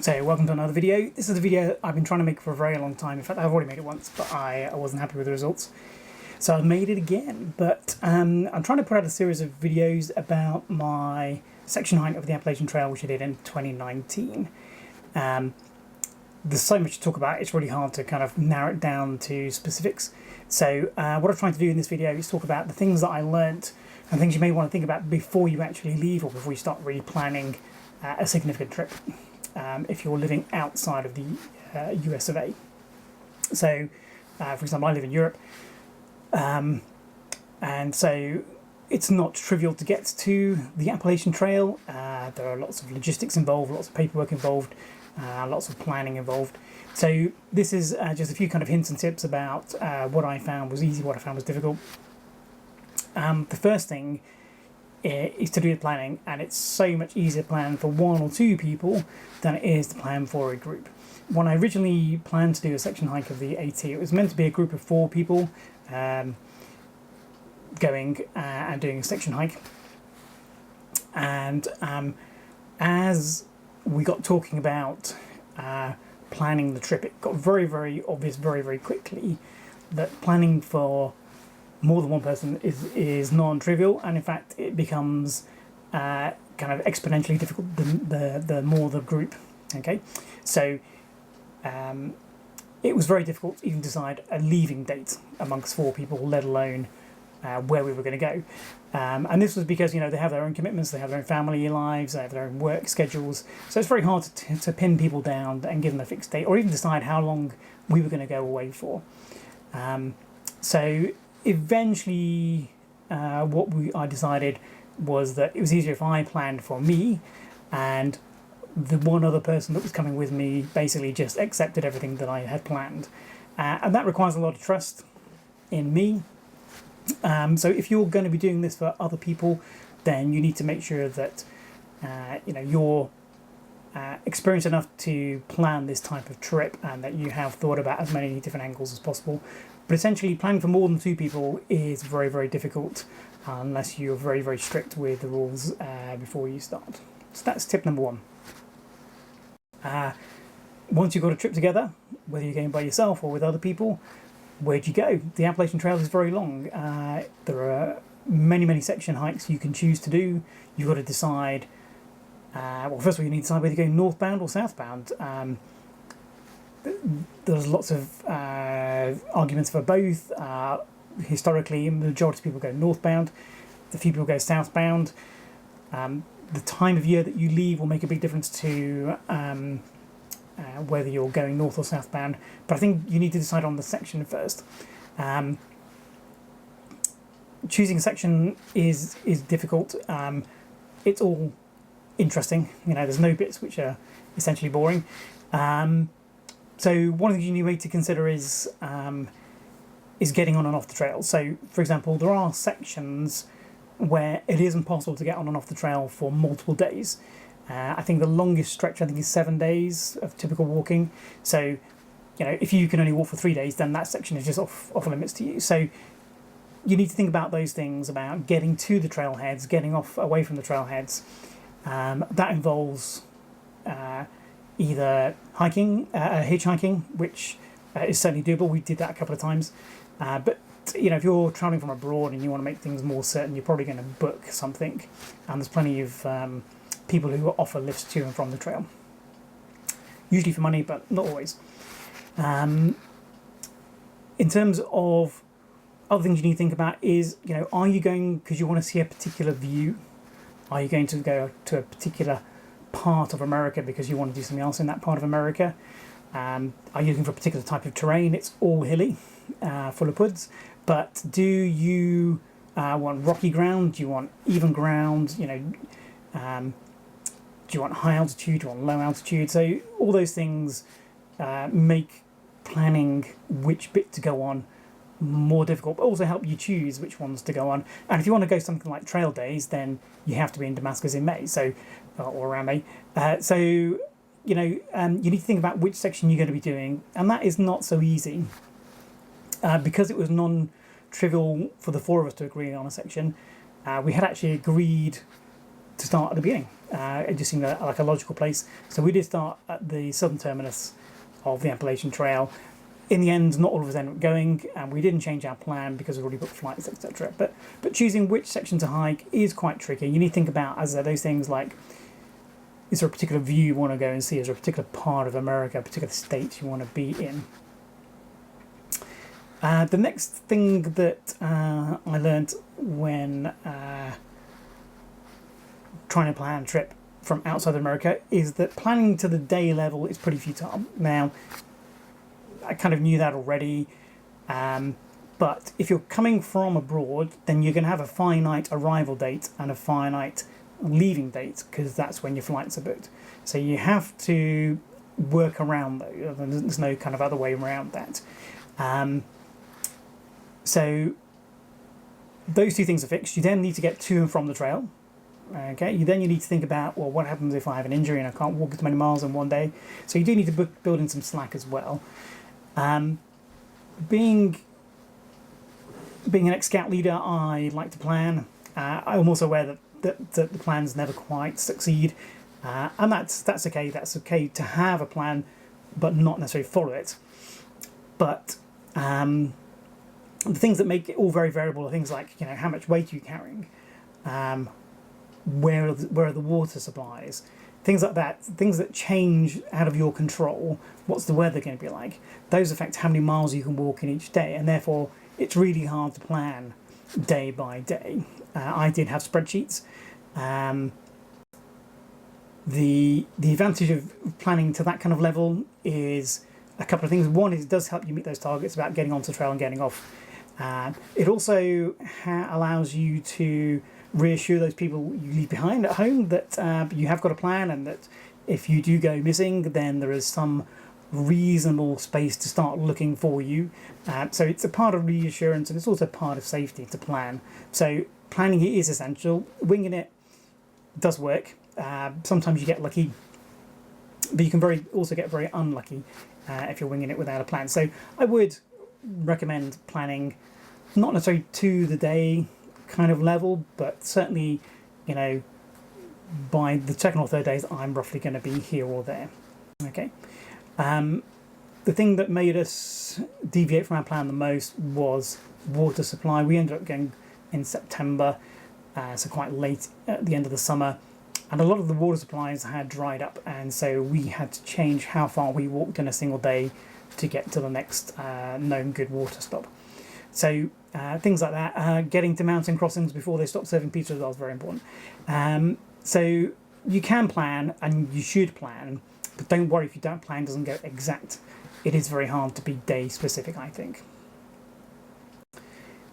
So welcome to another video. This is a video I've been trying to make for a very long time. In fact, I've already made it once, but I wasn't happy with the results. So I've made it again, but I'm trying to put out a series of videos about my section hike of the Appalachian Trail, which I did in 2019. There's so much to talk about, it's really hard to kind of narrow it down to specifics. So what I'm trying to do in this video is talk about the things that I learnt and things you may want to think about before you actually leave or before you start really planning a significant trip. If you're living outside of the US of A. So, for example, I live in Europe, and so it's not trivial to get to the Appalachian Trail. There are lots of logistics involved, lots of paperwork involved, lots of planning involved. So this is just a few kind of hints and tips about what I found was easy, what I found was difficult. The first thing is to do the planning, and it's so much easier to plan for one or two people than it is to plan for a group. When I originally planned to do a section hike of the AT, it was meant to be a group of 4 people going and doing a section hike. And as we got talking about planning the trip, it got very, very obvious very, very quickly that planning for more than one person is non-trivial, and in fact it becomes kind of exponentially difficult the more the group. Okay, so it was very difficult to even decide a leaving date amongst 4 people, let alone where we were going to go. And this was because, you know, they have their own commitments, they have their own family lives, they have their own work schedules, so it's very hard to pin people down and give them a fixed date or even decide how long we were going to go away for. So eventually I decided was that it was easier if I planned for me, and the one other person that was coming with me basically just accepted everything that I had planned, and that requires a lot of trust in me. So if you're going to be doing this for other people, then you need to make sure that you know, you're experienced enough to plan this type of trip and that you have thought about as many different angles as possible. But essentially planning for more than 2 people is very, very difficult unless you're very, very strict with the rules before you start. So that's tip number 1. Once you've got a trip together, whether you're going by yourself or with other people, where do you go? The Appalachian Trail is very long. There are many, many section hikes you can choose to do. You've got to decide, well, first of all, you need to decide whether you're going northbound or southbound. There's lots of arguments for both. Historically, the majority of people go northbound. A few people go southbound. The time of year that you leave will make a big difference to whether you're going north or southbound. But I think you need to decide on the section first. Choosing a section is difficult. It's all interesting. You know, there's no bits which are essentially boring. So one of the things you need to consider is getting on and off the trail. So, for example, there are sections where it isn't possible to get on and off the trail for multiple days. I think the longest stretch is 7 days of typical walking. So, you know, if you can only walk for 3 days, then that section is just off limits to you. So you need to think about those things, about getting to the trailheads, getting away from the trailheads. That involves either hiking, hitchhiking, which is certainly doable. We did that a couple of times. But, you know, if you're traveling from abroad and you want to make things more certain, you're probably going to book something. And there's plenty of people who offer lifts to and from the trail. Usually for money, but not always. In terms of other things you need to think about is, you know, are you going because you want to see a particular view? Are you going to go to a particular part of America because you want to do something else in that part of America? Are you looking for a particular type of terrain? It's all hilly, full of woods. But do you want rocky ground? Do you want even ground? You know, do you want high altitude? Do you want low altitude? So all those things make planning which bit to go on more difficult, but also help you choose which ones to go on. And if you want to go something like trail days, then you have to be in Damascus in May, so or around May. So you know, you need to think about which section you're going to be doing, and that is not so easy because it was non-trivial for the 4 of us to agree on a section. We had actually agreed to start at the beginning. It just seemed like a logical place. So we did start at the southern terminus of the Appalachian Trail. In the end, not all of us ended up going, and we didn't change our plan because we already booked flights, etc. But choosing which section to hike is quite tricky. You need to think about, as those things like, is there a particular view you want to go and see? Is there a particular part of America, a particular state you want to be in? The next thing that I learned when trying to plan a trip from outside America is that planning to the day level is pretty futile. Now, I kind of knew that already, but if you're coming from abroad, then you're going to have a finite arrival date and a finite leaving date, because that's when your flights are booked. So you have to work around those. There's no kind of other way around that. So those two things are fixed. You then need to get to and from the trail. Okay. You need to think about, well, what happens if I have an injury and I can't walk as many miles in one day? So you do need to build in some slack as well. Being an ex-scout leader, I like to plan. I'm also aware that the plans never quite succeed, and that's okay. That's okay to have a plan, but not necessarily follow it. But the things that make it all very variable are things like, how much weight are you carrying, where are the water supplies, things like that, things that change out of your control. What's the weather going to be like? Those affect how many miles you can walk in each day, and therefore it's really hard to plan day by day. I did have spreadsheets. The advantage of planning to that kind of level is a couple of things. One is it does help you meet those targets about getting onto the trail and getting off. It also allows you to reassure those people you leave behind at home that you have got a plan, and that if you do go missing, then there is some reasonable space to start looking for you. So it's a part of reassurance, and it's also part of safety to plan. So planning is essential. Winging it does work. Sometimes you get lucky, but you can also get very unlucky if you're winging it without a plan. So I would recommend planning, not necessarily to the day kind of level, but certainly, by the second or third days, I'm roughly going to be here or there. Okay. The thing that made us deviate from our plan the most was water supply. We ended up going in September, so quite late at the end of the summer, and a lot of the water supplies had dried up, and so we had to change how far we walked in a single day to get to the next known good water stop. So things like that. Getting to mountain crossings before they stop serving pizza as well is very important. So you can plan, and you should plan, but don't worry if you don't plan, it doesn't go exact. It is very hard to be day specific, I think.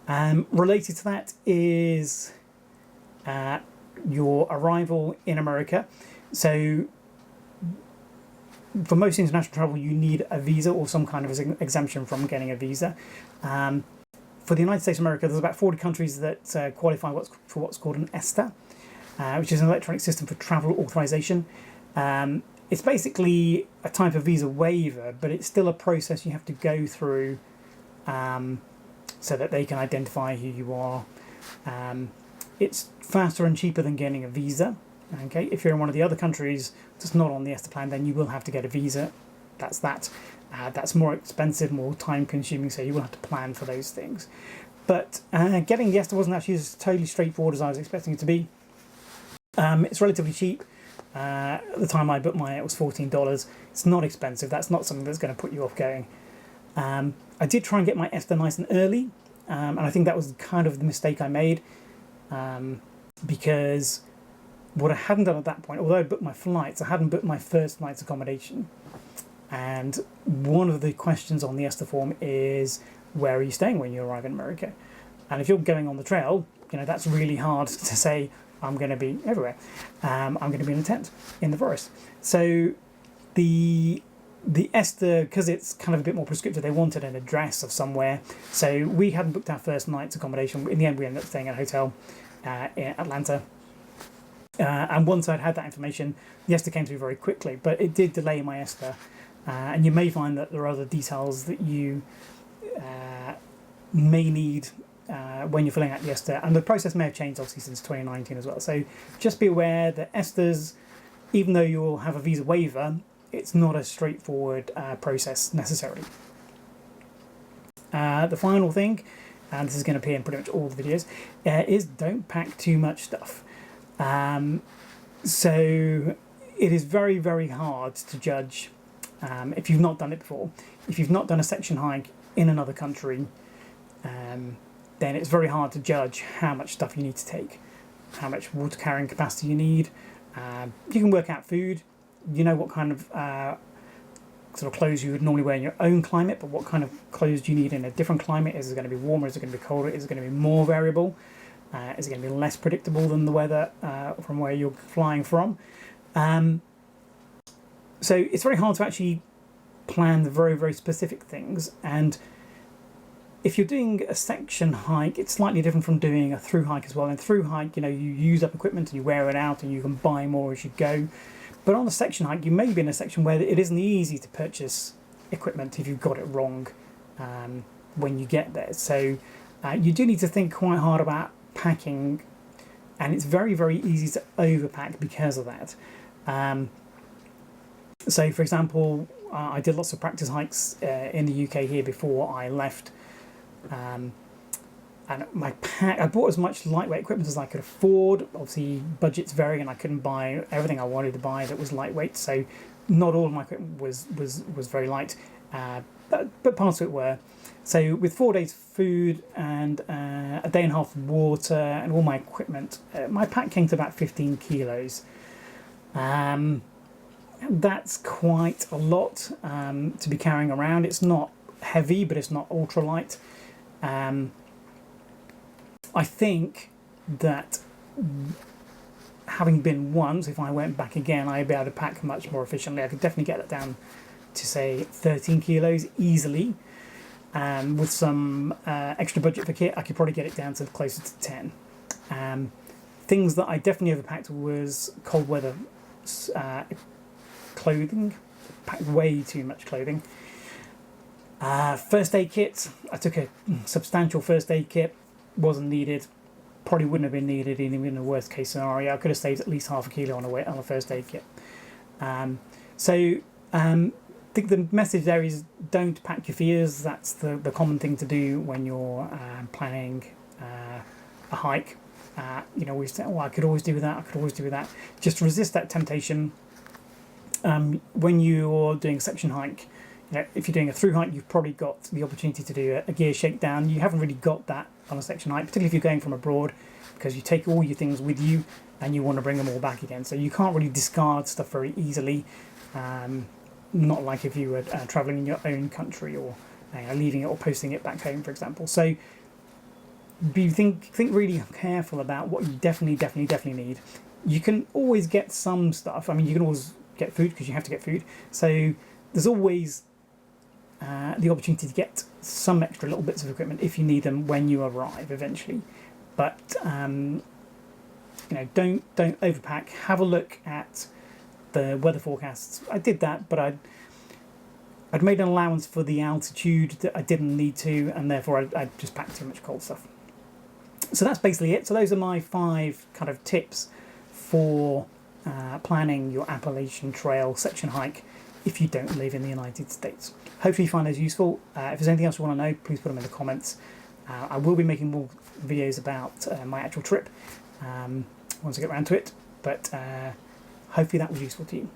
Related to that is your arrival in America. So for most international travel, you need a visa or some kind of exemption from getting a visa. For the United States of America, there's about 40 countries that qualify for what's called an ESTA, which is an electronic system for travel authorization. It's basically a type of visa waiver, but it's still a process you have to go through so that they can identify who you are. It's faster and cheaper than getting a visa. Okay, if you're in one of the other countries that's not on the ESTA plan, then you will have to get a visa. That's that. That's more expensive, more time-consuming, so you will have to plan for those things. But getting the ESTA wasn't actually as totally straightforward as I was expecting it to be. It's relatively cheap. At the time I booked mine, it was $14. It's not expensive. That's not something that's going to put you off going. I did try and get my ESTA nice and early, and I think that was kind of the mistake I made, because what I hadn't done at that point, although I booked my flights, I hadn't booked my first night's accommodation. And one of the questions on the ESTA form is, where are you staying when you arrive in America? And if you're going on the trail, that's really hard to say, I'm going to be everywhere. I'm going to be in a tent in the forest. So the ESTA, because it's kind of a bit more prescriptive, they wanted an address of somewhere. So we hadn't booked our first night's accommodation. In the end, we ended up staying at a hotel in Atlanta. And once I'd had that information, the ESTA came through very quickly, but it did delay my ESTA. And you may find that there are other details that you may need when you're filling out the ESTA, and the process may have changed obviously since 2019 as well. So just be aware that ESTAs, even though you'll have a visa waiver, it's not a straightforward process necessarily. The final thing, and this is going to appear in pretty much all the videos, is don't pack too much stuff. So it is very, very hard to judge if you've not done it before. If you've not done a section hike in another country, then it's very hard to judge how much stuff you need to take, how much water carrying capacity you need. You can work out food. You know what kind of sort of clothes you would normally wear in your own climate, but what kind of clothes do you need in a different climate? Is it going to be warmer? Is it going to be colder? Is it going to be more variable? Is it going to be less predictable than the weather from where you're flying from? So it's very hard to actually plan the very, very specific things. And if you're doing a section hike, it's slightly different from doing a through hike as well. And through hike, you use up equipment and you wear it out and you can buy more as you go. But on a section hike, you may be in a section where it isn't easy to purchase equipment if you've got it wrong when you get there. So you do need to think quite hard about packing, and it's very, very easy to overpack because of that. So for example, I did lots of practice hikes in the UK here before I left, and I bought as much lightweight equipment as I could afford. Obviously budgets vary and I couldn't buy everything I wanted to buy that was lightweight, so not all of my equipment was very light, but parts of it were. So with 4 days food and a day and a half of water and all my equipment, my pack came to about 15 kilos. That's quite a lot to be carrying around. It's not heavy, but it's not ultra light. I think that having been once, if I went back again, I'd be able to pack much more efficiently. I could definitely get it down to say 13 kilos easily. With some extra budget for kit, I could probably get it down to closer to 10. Things that I definitely overpacked was cold weather clothing. Packed way too much clothing. First aid kit. I took a substantial first aid kit. Wasn't needed. Probably wouldn't have been needed even in the worst case scenario. I could have saved at least half a kilo on a first aid kit. I think the message there is don't pack your fears. That's the common thing to do when you're planning a hike. We say, oh, I could always do that. I could always do that. Just resist that temptation. When you're doing a section hike, if you're doing a through hike, you've probably got the opportunity to do a gear shakedown. You haven't really got that on a section hike, particularly if you're going from abroad, because you take all your things with you and you want to bring them all back again. So you can't really discard stuff very easily. Not like if you were travelling in your own country or leaving it or posting it back home, for example. So think really careful about what you definitely need. You can always get some stuff. I mean, you can always get food because you have to get food. So there's always the opportunity to get some extra little bits of equipment if you need them when you arrive eventually. But don't overpack. Have a look at the weather forecasts. I did that, but I'd made an allowance for the altitude that I didn't need to, and therefore I just packed too much cold stuff. So that's basically it. So those are my 5 kind of tips for planning your Appalachian Trail section hike if you don't live in the United States. Hopefully you find those useful. If there's anything else you want to know, please put them in the comments. I will be making more videos about my actual trip once I get around to it, but hopefully that was useful to you.